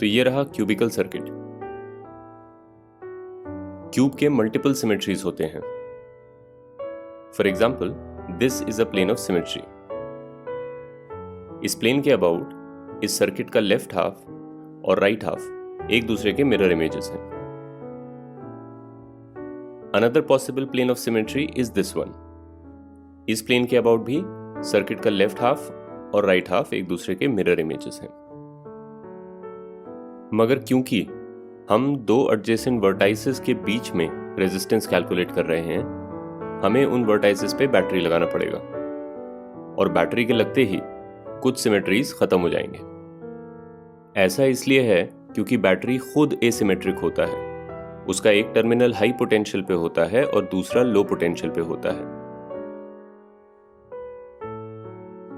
तो ये रहा क्यूबिकल सर्किट। क्यूब के मल्टीपल सिमेट्रीज होते हैं। For example, this is a plane of symmetry. इस प्लेन के अबाउट इस सर्किट का लेफ्ट हाफ और राइट हाफ एक दूसरे के मिरर इमेजेस हैं। Another possible plane of symmetry is this one. इस प्लेन के अबाउट भी सर्किट का लेफ्ट हाफ और राइट हाफ एक दूसरे के मिरर इमेजेस हैं। मगर क्योंकि हम दो एडजेसेंट वर्टाइसेस के बीच में रेजिस्टेंस कैलकुलेट कर रहे हैं, हमें उन वर्टाइसेस पे बैटरी लगाना पड़ेगा और बैटरी के लगते ही कुछ सिमेट्रीज खत्म हो जाएंगे। ऐसा इसलिए है क्योंकि बैटरी खुद एसिमेट्रिक होता है। उसका एक टर्मिनल हाई पोटेंशियल पे होता है और दूसरा लो पोटेंशियल पे होता है,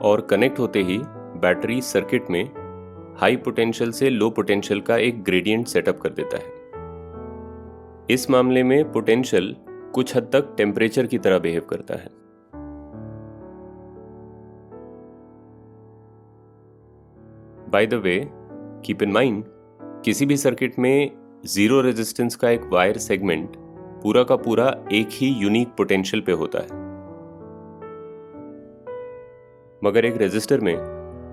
और कनेक्ट होते ही बैटरी सर्किट में हाई पोटेंशियल से लो पोटेंशियल का एक ग्रेडियंट सेटअप कर देता है। इस मामले में पोटेंशियल कुछ हद तक टेम्परेचर की तरह बिहेव करता है। By the way, keep in mind, किसी भी सर्किट में जीरो रेजिस्टेंस का एक वायर सेगमेंट पूरा का पूरा एक ही यूनिक पोटेंशियल पे होता है, मगर एक रेजिस्टर में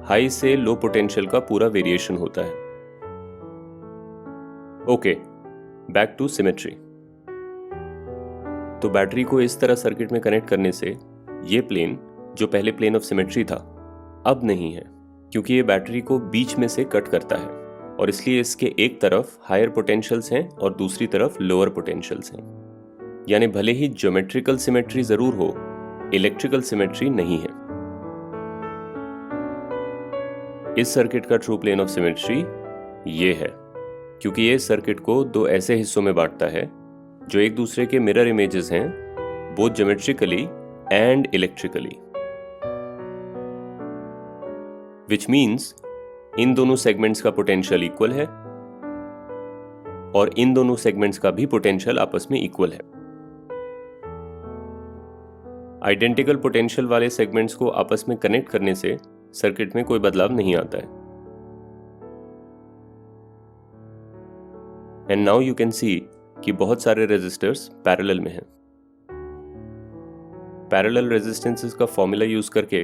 हाई से लो पोटेंशियल का पूरा वेरिएशन होता है। Okay, back to symmetry. तो बैटरी को इस तरह सर्किट में कनेक्ट करने से ये प्लेन, जो पहले प्लेन ऑफ सिमेट्री था, अब नहीं है, क्योंकि ये बैटरी को बीच में से कट करता है और इसलिए इसके एक तरफ हायर पोटेंशियल्स हैं और दूसरी तरफ लोअर पोटेंशियल्स हैं। यानी भले ही ज्योमेट्रिकल सिमेट्री जरूर हो, इलेक्ट्रिकल सिमेट्री नहीं है। इस सर्किट का ट्रू प्लेन ऑफ सिमेट्री ये है, क्योंकि ये सर्किट को दो ऐसे हिस्सों में बांटता है जो एक दूसरे के मिरर इमेजेस हैं, both geometrically and electrically, which means in दोनों सेगमेंट्स का पोटेंशियल इक्वल है और इन दोनों सेगमेंट्स का भी पोटेंशियल आपस में इक्वल है। आइडेंटिकल पोटेंशियल वाले सेगमेंट्स को आपस में कनेक्ट करने से सर्किट में कोई बदलाव नहीं आता है। And now you can see कि बहुत सारे रेजिस्टर्स पैरेलल में हैं। पैरेलल रेजिस्टेंसेस का फॉर्मूला यूज करके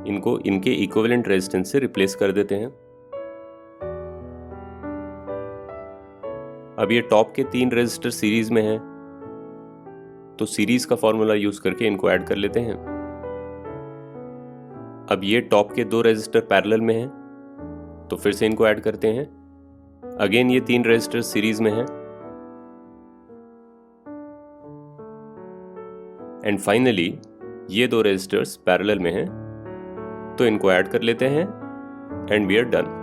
इनको इनके इक्विवेलेंट रेजिस्टेंस से रिप्लेस कर देते हैं। अब ये टॉप के 3 रेजिस्टर सीरीज में हैं, तो सीरीज का फॉर्मूला यूज करके इनको ऐड कर लेते हैं। अब ये टॉप के 2 रेजिस्टर पैरेलल में हैं, तो फिर से इनको ऐड करते हैं। अगेन ये 3 रेजिस्टर सीरीज में हैं, एंड फाइनली ये 2 रेजिस्टर्स पैरेलल में हैं, तो इनको ऐड कर लेते हैं एंड वी आर डन।